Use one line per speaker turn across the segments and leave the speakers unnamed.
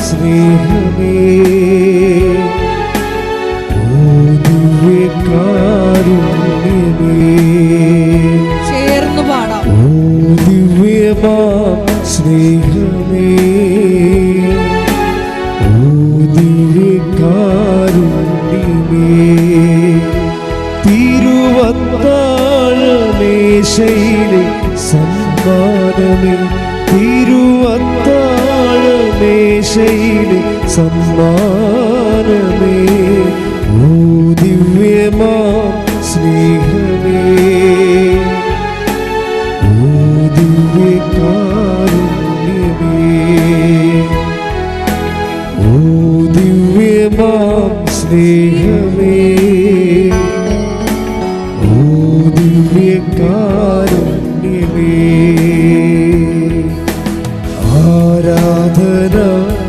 സ്നേഹമേ
ചേർന്ന് പാടാം.
ദിവ്യമാം സ്നേഹമേ ദിവ്യകാരുണ്യമേ തിരുവത്താഴമേശയിലെ സമ്മാനമേ തിരുവത്താഴമേശയിലെ സമ്മാനമേ ഓ ദിവ്യമാം സ്നേഹമേ ഓ ദിവ്യകാരുണ്യമേ ഓ ദിവ്യമാം സ്നേഹമേ ഓ ദിവ്യകാരുണ്യമേ ആരാധന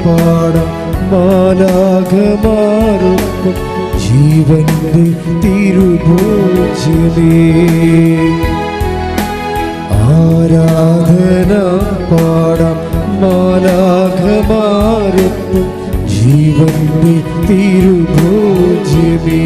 പാടാം മാലാഖമാർക്കും ജീവന്റെ തിരുഭോജ്യമേ ആരാധന പാടാം മാലാഖമാർക്കും ജീവന്റെ തിരുഭോജ്യമേ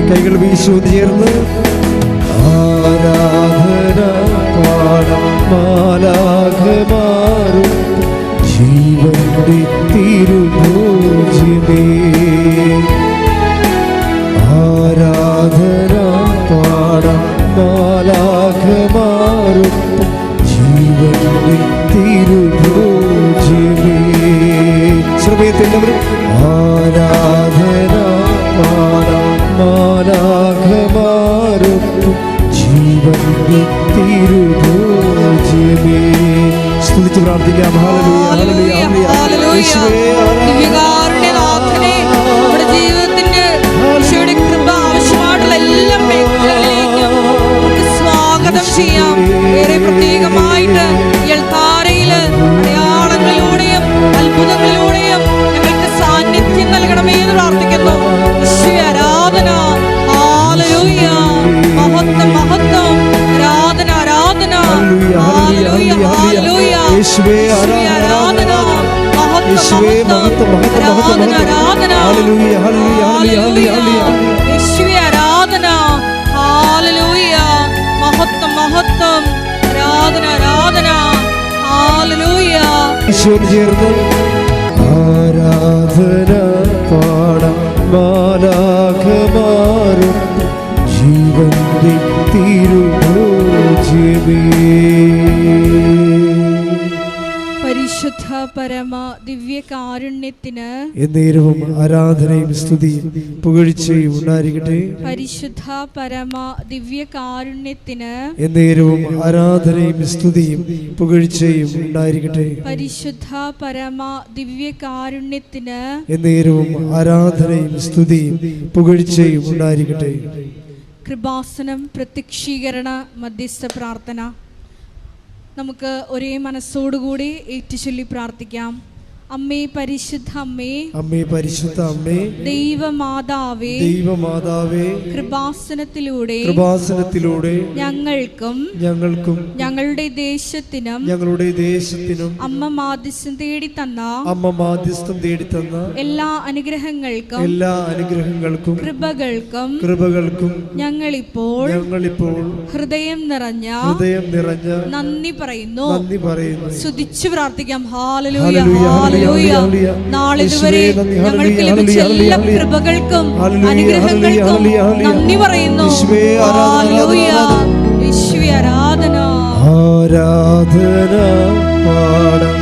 കൈകൾ വീശുന്നു ചേർന്ന് ആരാധന പാടാം മാലാഖമാരും ജീവന്റെ തിരുഭോജ്യമേ ആരാധന പാടാം മാലാഖമാരും ജീവന്റെ പ്രാർത്ഥിക്കാം. Hallelujah, hallelujah. യേശുവേ
ദിവ്യകാരുണ്യനാഥനെ നമ്മുടെ ജീവിതത്തിന്റെ ഈശോയുടെ കൃപ ആവശ്യമായിട്ടുള്ള എല്ലാ മേഖലകളിലേക്കും നമുക്ക് സ്വാഗതം ചെയ്യാം. വേറെ പ്രത്യേകമായിട്ട് ഈ അൾത്താരയില് അടയാളങ്ങളിലൂടെയും അത്ഭുതങ്ങളിലൂടെയും ഞങ്ങൾക്ക് സാന്നിധ്യം നൽകണമേ എന്ന് പ്രാർത്ഥിക്കുന്നു. ഈശോയെ ആരാധന. ഹല്ലേലൂയ. മഹത്വം, മഹത്വം. ആരാധന, ആരാധന. Hallelujah, hallelujah.
യേശുവേ
ആരാധന.
യേശുവേ മഹത്വം, മഹത്വം, മഹത്വം. Hallelujah, hallelujah, hallelujah.
യേശുവേ ആരാധന. ഹല്ലേലൂയ. മഹത്വം, മഹത്വം. ആരാധന, ആരാധന. ഹല്ലേലൂയ.
ഈശോയോട് ചേർന്ന് ആരാധന പാടാം. മാലാഖമാരും ജീവന്റെ തിരുഭോജ്യമേ.
പരിശുദ്ധ പരമ ദിവ്യകാരുണ്യത്തിന്
എന്നേരവും ആരാധനയും സ്തുതിയും പുകഴ്ചയും ഉണ്ടായിരിക്കട്ടെ.
പരിശുദ്ധ പരമ ദിവ്യകാരുണ്യത്തിന്
എന്നേരവും ആരാധനയും സ്തുതിയും പുകഴ്ചയും ഉണ്ടായിരിക്കട്ടെ.
പരിശുദ്ധ പരമ ദിവ്യകാരുണ്യത്തിന്
എന്നേരവും ആരാധനയും സ്തുതിയും പുകഴ്ചയും ഉണ്ടായിരിക്കട്ടെ.
കൃപാസനം പ്രത്യക്ഷീകരണ മധ്യസ്ഥ പ്രാർത്ഥന. നമുക്ക് ഒരേ മനസ്സോടുകൂടി ഏറ്റുചൊല്ലി പ്രാർത്ഥിക്കാം. അമ്മേ പരിശുദ്ധ അമ്മേ,
അമ്മേ പരിശുദ്ധ അമ്മേ,
ദൈവമാതാവേ,
ദൈവമാതാവേ,
കൃപാസനത്തിലൂടെ ഞങ്ങൾക്കും ഞങ്ങളുടെ ദേശത്തിനും അമ്മ മാധ്യസ്ഥം തേടിത്തന്ന എല്ലാ അനുഗ്രഹങ്ങൾക്കും കൃപകൾക്കും ഞങ്ങളിപ്പോൾ ഹൃദയം നിറഞ്ഞ നന്ദി പറയുന്നു. സ്തുതിച്ചു പ്രാർത്ഥിക്കാം. Hallelujah, hallelujah. നാളിതുവരെ ഞങ്ങൾക്ക് ലഭിച്ച എല്ലാ കൃപകൾക്കും അനുഗ്രഹങ്ങൾക്കും നന്ദി പറയുന്നു. ഹല്ലേലൂയ. യേശുവേ ആരാധന.
ആരാധന പാടാം.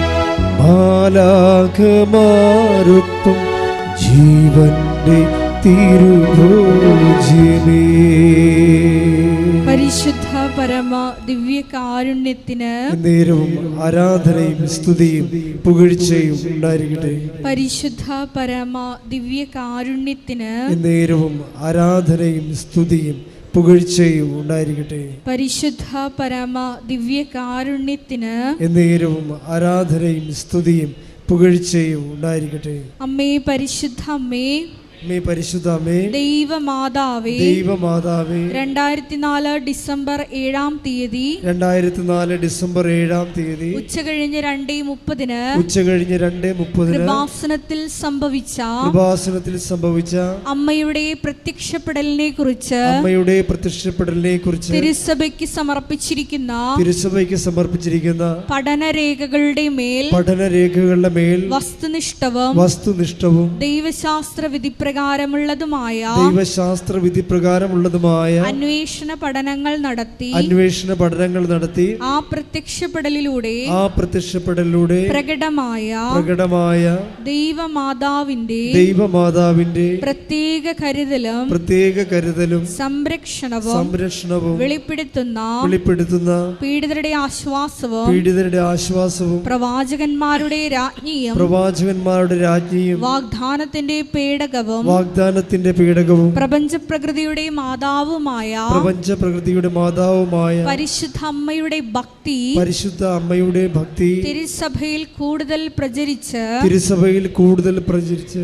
മാലാഖമാരൊപ്പം ജീവന്റെ തിരുഭോജ്യമേ.
പരിശുദ്ധ പരമ ദിവ്യകാരുണ്യത്തിന്
നേരവും ആരാധനയും സ്തുതിയും പുകഴ്ചയും ഉണ്ടായിരിക്കട്ടെ.
പരിശുദ്ധ പരമ ദിവ്യകാരുണ്യത്തിന്
നേരവും ആരാധനയും സ്തുതിയും പുകഴ്ചയും ഉണ്ടായിരിക്കട്ടെ.
പരിശുദ്ധ പരമ ദിവ്യകാരുണ്യത്തിന്
നേരവും ആരാധനയും സ്തുതിയും പുകഴ്ചയും ഉണ്ടായിരിക്കട്ടെ.
അമ്മേ പരിശുദ്ധ അമ്മേ,
അമ്മേ പരിശുദ്ധ അമ്മേ,
ദൈവമാതാവേ, 2004 ഡിസംബർ 7-ാം തീയതി ഉച്ചകഴിഞ്ഞ് 2:30 കൃപാസനത്തിൽ സംഭവിച്ച അമ്മയുടെ പ്രത്യക്ഷപ്പെടലിനെ കുറിച്ച് തിരുസഭയ്ക്ക് സമർപ്പിച്ചിരിക്കുന്ന പഠനരേഖകളുടെ മേൽ വസ്തുനിഷ്ഠവും ദൈവശാസ്ത്ര വിധിപ്രകാരമുള്ളതുമായ അന്വേഷണ പഠനങ്ങൾ നടത്തി ആ പ്രത്യക്ഷപ്പെടലിലൂടെ പ്രകടമായ ദൈവമാതാവിന്റെ പ്രത്യേക കരുതലും സംരക്ഷണവും വെളിപ്പെടുത്തുന്ന പീഡിതരുടെ ആശ്വാസവും പ്രവാചകന്മാരുടെ രാജ്ഞിയും വാഗ്ദാനത്തിന്റെ പേടകവും പ്രപഞ്ചപ്രകൃതിയുടെ മാതാവുമായ പരിശുദ്ധ അമ്മയുടെ ഭക്തി തിരുസഭയിൽ കൂടുതൽ പ്രചരിച്ച്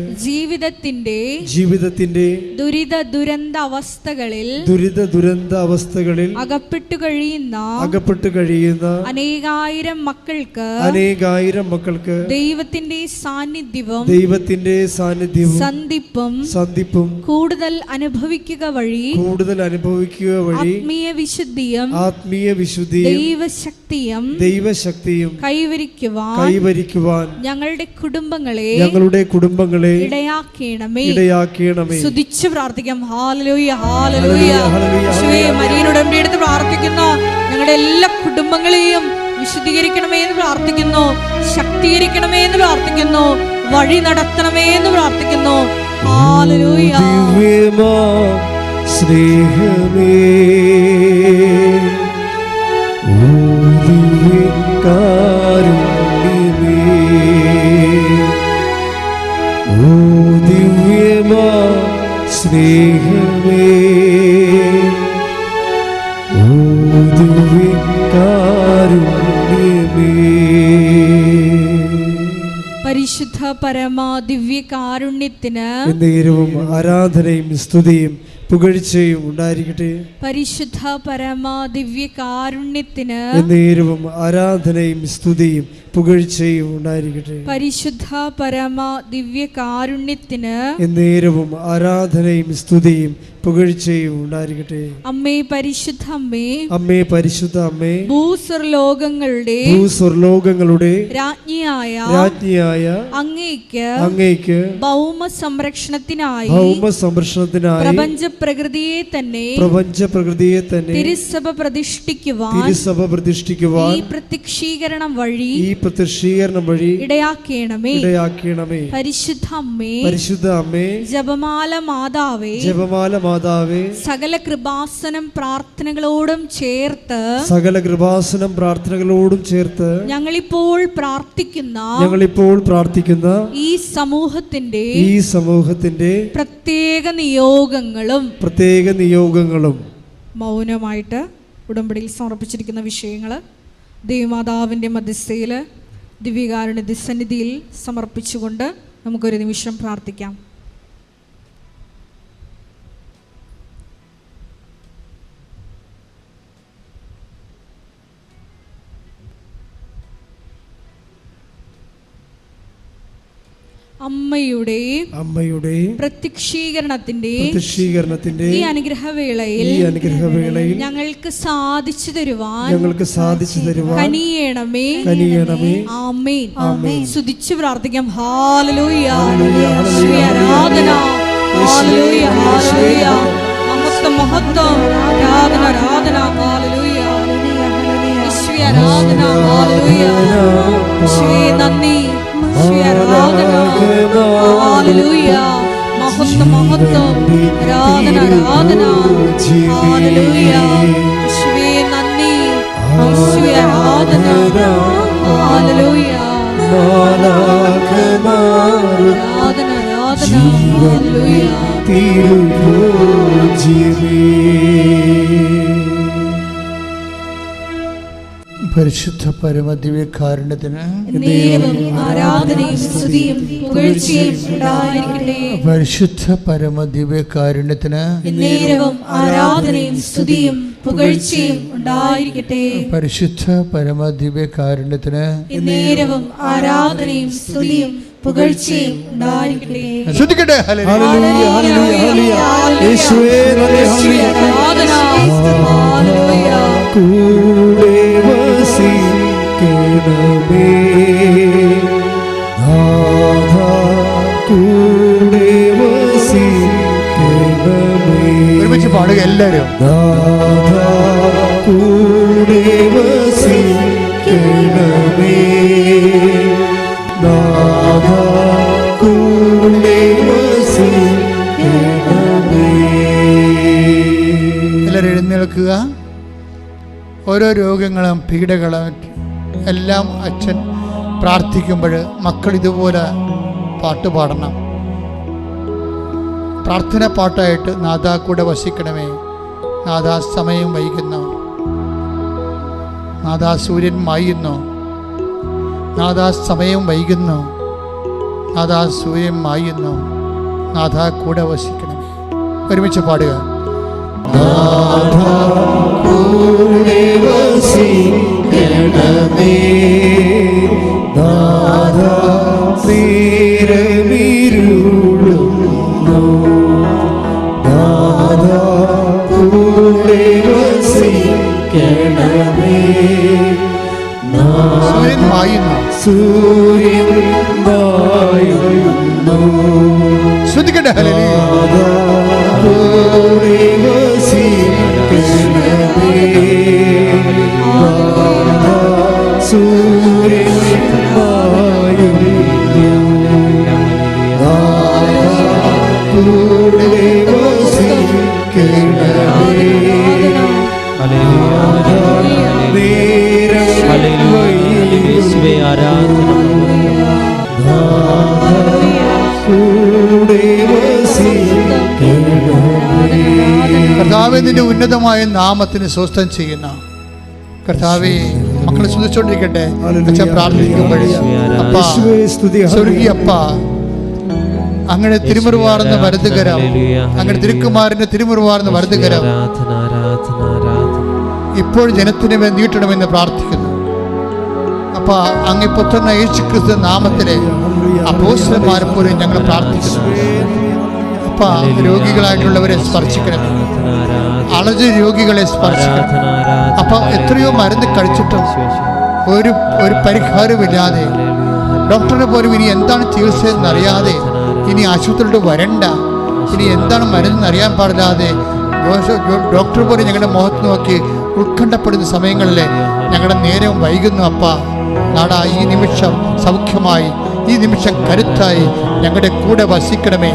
ജീവിതത്തിന്റെ ദുരിത ദുരന്ത അവസ്ഥകളിൽ അകപ്പെട്ടു കഴിയുന്ന അനേകായിരം മക്കൾക്ക് ദൈവത്തിന്റെ സാന്നിധ്യവും സന്ധിപ്പും കൂടുതൽ അനുഭവിക്കുക വഴി ആത്മീയ വിശുദ്ധിയും ദൈവശക്തിയും കൈവരിക്കുവാൻ ഞങ്ങളുടെ കുടുംബങ്ങളെ ഇടയാക്കണമേ. സ്തുതിച്ചു പ്രാർത്ഥിക്കാം. Hallelujah, hallelujah. യേശുവേ, മരിയനോട് അടുത്ത് പ്രാർത്ഥിക്കുന്ന ഞങ്ങളുടെ എല്ലാ കുടുംബങ്ങളെയും വിശുദ്ധീകരിക്കണമേ എന്ന് പ്രാർത്ഥിക്കുന്നു. ശക്തീകരിക്കണമേ എന്ന് പ്രാർത്ഥിക്കുന്നു. വഴി നടത്തണമേ എന്ന് പ്രാർത്ഥിക്കുന്നു. ഹല്ലേലൂയ.
സ്നേഹമേ, ഓ ദിവ്യകാരുണ്യമേ, കാരുണ്യമേ.
പരിശുദ്ധ പരമ ദിവ്യ കാരുണ്യത്തിന്
എന്നേരവും ആരാധനയും സ്തുതിയും പുകഴ്ചയും ഉണ്ടായിരിക്കട്ടെ.
പരിശുദ്ധ പരമ ദിവ്യ കാരുണ്യത്തിന്
എന്നേരവും ആരാധനയും സ്തുതിയും പുകഴ്ചയും ഉണ്ടായിരിക്കട്ടെ.
പരിശുദ്ധ പരമ ദിവ്യ കാരുണ്യത്തിന്
എന്നേരവും ആരാധനയും സ്തുതിയും പുകഴ്ചയും ഉണ്ടായിരിക്കട്ടെ.
അമ്മേ പരിശുദ്ധ അമ്മേ,
അമ്മേ പരിശുദ്ധ അമ്മേ,
ഭൂസ്വർലോകങ്ങളുടെ രാജ്ഞിയായ അങ്ങേക്ക് ഭൗമ സംരക്ഷണത്തിനായി പ്രപഞ്ച പ്രകൃതിയെ തന്നെ തിരുസഭ പ്രതിഷ്ഠിക്കുവാൻ ഈ പ്രത്യക്ഷീകരണം വഴി ഇടയാക്കണമേ. പരിശുദ്ധ അമ്മേ, ജപമാല മാതാവേ, സകല കൃപാസനം പ്രാർത്ഥനകളോടും ചേർത്ത് ഞങ്ങളിപ്പോൾ പ്രാർത്ഥിക്കുന്ന ഈ സമൂഹത്തിന്റെ പ്രത്യേക നിയോഗങ്ങളും മൗനമായിട്ട് ഉടമ്പടിയിൽ സമർപ്പിച്ചിരിക്കുന്ന വിഷയങ്ങൾ ദേവമാതാവിൻ്റെ മധ്യസ്ഥയിൽ ദിവ്യകാരുണ്യ സന്നിധിയിൽ സമർപ്പിച്ചുകൊണ്ട് നമുക്കൊരു നിമിഷം പ്രാർത്ഥിക്കാം. അമ്മയുടെ പ്രത്യക്ഷീകരണത്തിന്റെ ഈ അനുഗ്രഹവേളയിൽ ഞങ്ങൾക്ക് സാധിച്ചു തരുവാൻ കനിയണമേ. ആമേൻ. സ്തുതിച്ചു പ്രാർത്ഥിക്കാം. ഹല്ലേലൂയ. ആരാധന. ഹല്ലേലൂയ. ഹല്ലേലൂയ. മഹത്വം. ആരാധന. ഹല്ലേലൂയ. ആരാധന. ഹല്ലേലൂയ. നന്ദി. ആരാധന. ഹല്ലേലൂയ. മഹത്വം. ആരാധന. ഹല്ലേലൂയ. യേശുവേ നന്ദി. യേശുവേ ആരാധന. ഹല്ലേലൂയ. ആരാധന. ഹല്ലേലൂയ.
പരിശുദ്ധ പരമദിവ്യകാരുണ്യത്തിന്
ആരാധനയും സ്തുതിയും പുകഴ്ചയും ഉണ്ടായിരിക്കട്ടെ.
പരിശുദ്ധ പരമദിവ്യകാരുണ്യത്തിന്
ആരാധനയും സ്തുതിയും പുകഴ്ചയും ഉണ്ടായിരിക്കട്ടെ.
പരിശുദ്ധ പരമദിവ്യകാരുണ്യത്തിന്
ആരാധനയും സ്തുതിയും പുകഴ്ചയും ഉണ്ടായിരിക്കട്ടെ.
ശ്രദ്ധിക്കട്ടെ.
ഹല്ലേലൂയ. ഹല്ലേലൂയ. യേശുവേ നന്ദി.
ഹല്ലേലൂയ.
കൂടെ വസിക്കണമേ നാഥാ, കൂടെ വസിക്കണമേ.
ഒരുമിച്ച് പാടുക എല്ലാവരും.
നാഥാ, കൂടെ വസിക്കണമേ നാഥാ, കൂടെ വസിക്കണമേ.
എല്ലാവരും എഴുന്നേൽക്കുക. ഓരോ രോഗങ്ങളും പീഡകളും എല്ലാം അച്ഛൻ പ്രാർത്ഥിക്കുമ്പോൾ മക്കൾ ഇതുപോലെ പാട്ട് പാടണം. പ്രാർത്ഥന പാട്ടായിട്ട് നാഥാ കൂടെ വസിക്കണമേ. നാഥാ സമയം വൈകുന്നു. നാഥാ സൂര്യൻ മായുന്നു. നാഥാ സമയം വൈകുന്നു. നാഥാ സൂര്യൻ മായുന്നു. നാഥാ കൂടെ വസിക്കണമേ. ഒരുമിച്ച് പാടുക.
കൂടെ വസിക്കണമേ നാഥാ, നേരമിരുളുന്നു നാഥാ, കൂടെ വസിക്കണമേ
സൂര്യൻ മായുന്നു.
സൂര്യൻ മായുന്നു.
ശ്രദ്ധിക്കട്ടെ. ഹല്ലേലൂയ.
കൂടെ വസിക്കണമേ നാഥാ, സൂര്യൻ മായുന്നു നാഥാ, കൂടെ വസിക്കണമേ
കർത്താവേ, നിന്റെ ഉന്നതമായ നാമത്തിന് സ്വസ്ഥം ചെയ്യുന്ന കർത്താവേ, മക്കളെ സ്തുതിച്ചോണ്ടിരിക്കട്ടെ. അച്ഛൻ പ്രാർത്ഥിക്കുമ്പോഴേ അപ്പ
യേശുവേ സ്തുതി.
സ്വർഗീയ അപ്പ, അങ്ങനെ തിരുമുറുവാർന്ന വലതുകരം, അങ്ങനെ തിരുക്കുമാരന്റെ തിരുമുറുവാർന്ന വലതുകരം ഇപ്പോൾ ജനത്തിന് വേണ്ടി നീട്ടണമെന്ന് പ്രാർത്ഥിക്കുന്നു. അപ്പ അങ്ങ് പുത്രന യേശുക്രിസ്തു നാമത്തിലെ അപ്പോസ്തലന്മാരെ പോലെ ഞങ്ങൾ പ്രാർത്ഥിക്കുന്നു. അപ്പ രോഗികളായിട്ടുള്ളവരെ സ്പർശിക്കണമേ, അളജ രോഗികളെ സ്പർശിക്കണം. അപ്പൊ എത്രയോ മരുന്ന് കഴിച്ചിട്ടും ഒരു പരിഹാരമില്ലാതെ, ഡോക്ടറിനെ പോലും ഇനി എന്താണ് ചികിത്സയെന്ന് അറിയാതെ, ഇനി ആശുപത്രിയിലോട്ട് വരണ്ട, ഇനി എന്താണ് മരുന്നെന്ന് അറിയാൻ പാടില്ലാതെ ഡോക്ടർ പോലും ഞങ്ങളുടെ മുഖത്ത് നോക്കി ഉത്കണ്ഠപ്പെടുന്ന സമയങ്ങളിൽ ഞങ്ങളുടെ നേരം വൈകുന്നു. അപ്പ നാടാ ഈ നിമിഷം സൗഖ്യമായി, ഈ നിമിഷം കരുത്തായി ഞങ്ങളുടെ കൂടെ വസിക്കണമേ.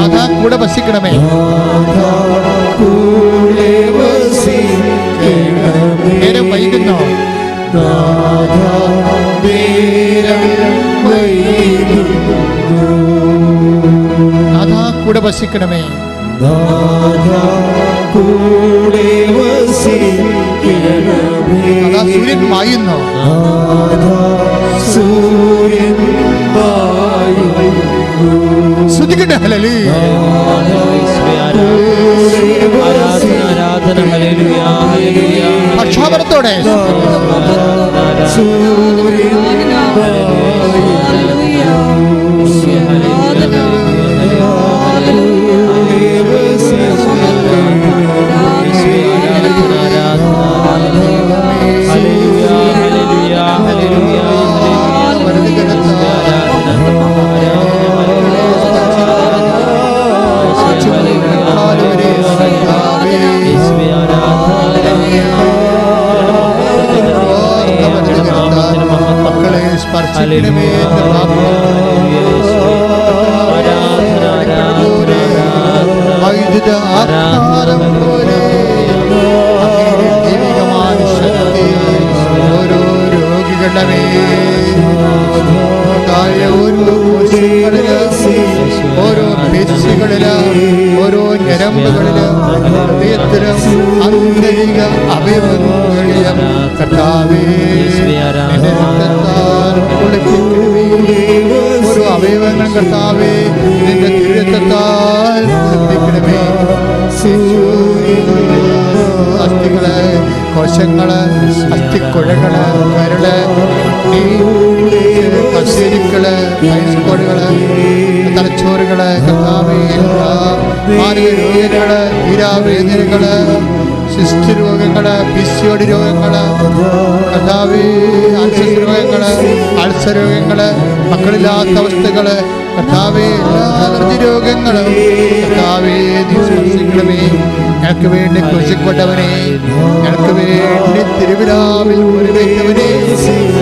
അതാ കൂടെ വസിക്കണമേ. നേരം വൈകുന്നോ? അതാ കൂടെ വസിക്കണമേ. അതാ സൂര്യൻ മായുന്നോ? ശ്രദ്ധിക്കട്ടെ. ഹല്ലേലൂയ. പക്ഷാപരത്തോടെ സ്പർശിക്കണമേ. വൈദ്യുത ആധാരം പോലെ ദൈവികമായ ശക്തി ഓരോ രോഗികളുടെ ഓരോ പേശികളില്, ഓരോ ഞരമ്പുകളില്, ഹൃദയത്തിലും ആന്തരിക അവയവങ്ങളിലും കർത്താവേ ഓരോ അവയവങ്ങളും കർത്താവേ നിന്റെ തിരുരക്തത്താൽ ശ്രദ്ധിക്കണമേ. അസ്ഥികള്, കോശങ്ങള്, അസ്ഥിക്കുഴകള്, കരള്, കശേരിക്കള്, ഐസ്കോടുകള്, തലച്ചോറുകള് കർത്താവേ, മാനവിക രോഗങ്ങള്, തീരാവേദനകള്, സിസ്റ്റ് രോഗങ്ങള്, പിസിഒഡി രോഗങ്ങള് കർത്താവേ, ആൽസസ് രോഗങ്ങള്, അൾസർ രോഗങ്ങള്, മക്കളില്ലാത്ത അവസ്ഥകള് കർത്താവേ, എല്ലാ അലർജി രോഗങ്ങളും കർത്താവേ നീ സ്പർശിക്കണമേ. ഞങ്ങൾക്ക് വേണ്ടി ക്രൂശിക്കപ്പെട്ടവനെ, ഞങ്ങൾക്ക് വേണ്ടി തിരുവിലാവിൽ മുറിവേറ്റവനെ,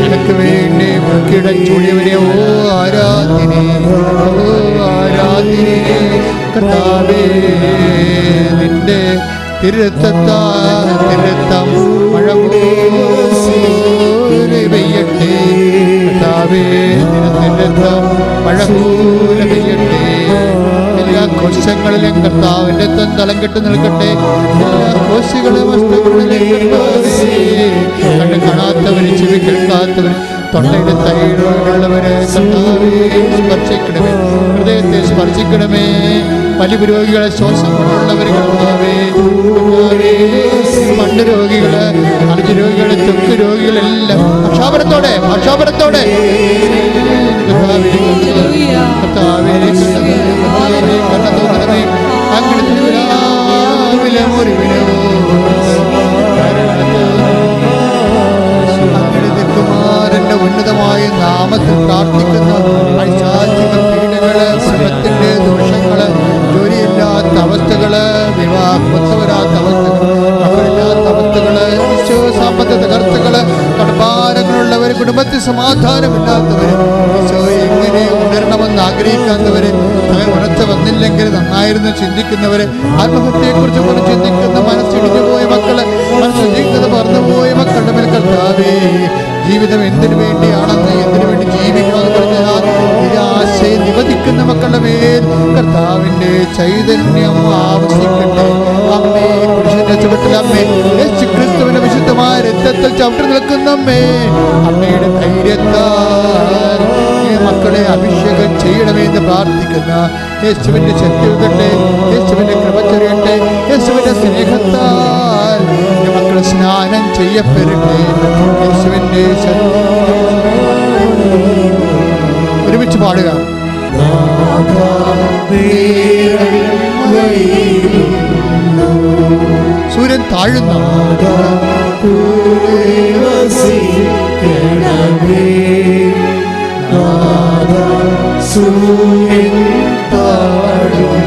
ഞങ്ങൾക്ക് വേണ്ടി മുക്കിടം ചൂടിയവനെ, ഓ ആരാധ്യനെ, ഓ ആരാധ്യനെ കർത്താവേ, നിന്റെ തിരുരക്തം മഴ പോലെ പെയ്യട്ടെ കർത്താവേ, തിരുരക്തം മഴ പോലെ പെയ്യട്ടെ. എല്ലാ കോശങ്ങളിലും കർത്താവിന്റെ തലം കെട്ട് നിൽക്കട്ടെ. എല്ലാ കോശികളും കണ്ണ് കാണാത്തവര്, ചെവി കേൾക്കാത്തവര്, തൊണ്ടയുടെ തൈകളുള്ളവര് കർത്താവേ സ്പർശിക്കണമേ, ഹൃദയത്തെ സ്പർശിക്കണമേ. വലിയ രോഗികളെ, ശ്വാസമുള്ളവർ കർത്താവേ, മണ്ണ് രോഗികള്, അലർജി രോഗികള്, ത്വക്ക് രോഗികളെല്ലാം പക്ഷാപരത്തോടെ കർത്താവേ അങ്ങനെ തിരുവിലാവിലെ മുറിവിനോ കുമാരന്റെ ഉന്നതമായ നാമത്തിൽ പ്രാർത്ഥിക്കുന്ന ഐശാചിക പീഡകള്, ശ്രമത്തിന്റെ ദോഷങ്ങള്, ജോലിയില്ലാത്ത അവസ്ഥകള്, വിവാഹത്ത് വരാത്ത അവസ്ഥകള്, മക്കളില്ലാത്ത അവസ്ഥകള്, സാമ്പത്തിക തകർച്ചകള്, കടഭാരങ്ങളുള്ളവര്, കുടുംബത്തിൽ സമാധാനമില്ലാത്തവര്, എങ്ങനെ ഉണരണമെന്ന് ആഗ്രഹിക്കാത്തവര്, അങ്ങനെ ഉണർച്ച വന്നില്ലെങ്കിൽ നന്നായിരുന്നു ചിന്തിക്കുന്നവര്, ആത്മഹത്യയെക്കുറിച്ച് ചിന്തിക്കുന്ന മനസ്സിടിഞ്ഞു പോയ മക്കള്, മനസ്സ് ജീവിതം മറന്നുപോയ മക്കള് നാമത്തിൽ ചവിട്ടി നിൽക്കുന്നമ്മേ, അമ്മയുടെ ധൈര്യത്താൽ ഈ മക്കളെ അഭിഷേകം ചെയ്യണമേ എന്ന് പ്രാർത്ഥിക്കുന്ന യേശുവിന്റെ ശക്തി ഉതട്ടെ, യേശുവിന്റെ കൃപ ചൊരിയട്ടെ, യേശുവിന്റെ സ്നേഹത്താൽ ഈ മക്കൾ സ്നാനം ചെയ്യപ്പെടട്ടെ. യേശുവിന്റെ ഒരുമിച്ച് പാടുക. സൂര്യൻ താഴുന്ന
സൂര്യൻ താഴുന്നു,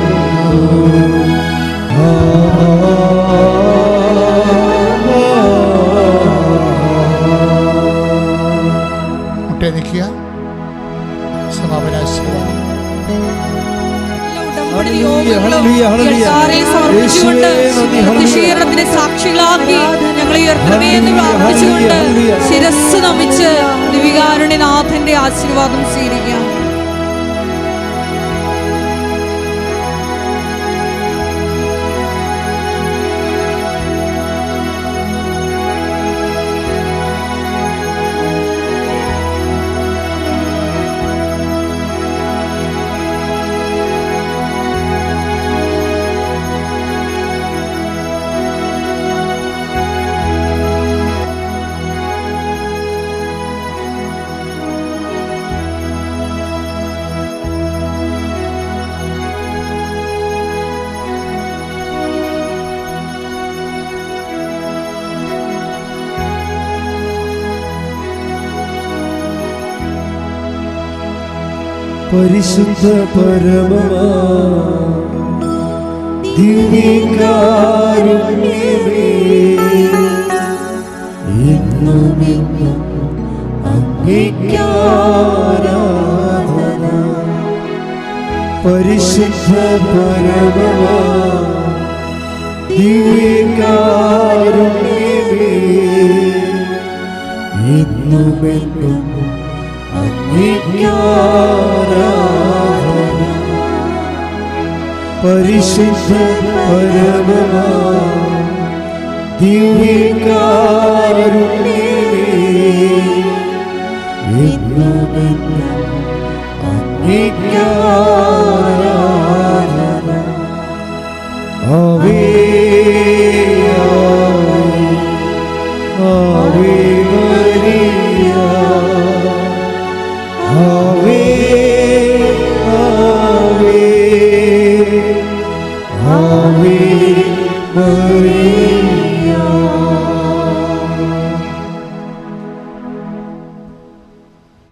മുട്ടേ നിൽക്കുക. സമാപനാശീർവാദം.
സാക്ഷികളാക്കി ഞങ്ങളെ ഉയർത്തണമേ എന്ന് പ്രാർത്ഥിച്ചുകൊണ്ട് ശിരസ് നമിച്ച് ദിവികാരുണ്യനാഥന്റെ ആശീർവാദം സ്വീകരിക്കാം.
പരിശുദ്ധ പരമമാ ദിവ്യകാരുണ്യമേ, എന്നുമെന്നും അങ്ങേയ്ക്കാരാധന. പരിശുദ്ധ പരമമാ ദിവ്യകാരുണ്യമേ, എന്നുമെന്നും പരിശുദ്ധ പരമമാ ദിവ്യകാരുണ്യമേ, എന്നുമെന്നും അങ്ങേയ്ക്കാരാധന. ആവേ ആവേ മരിയ, ആവേ ആവേ ആവേ മരിയ.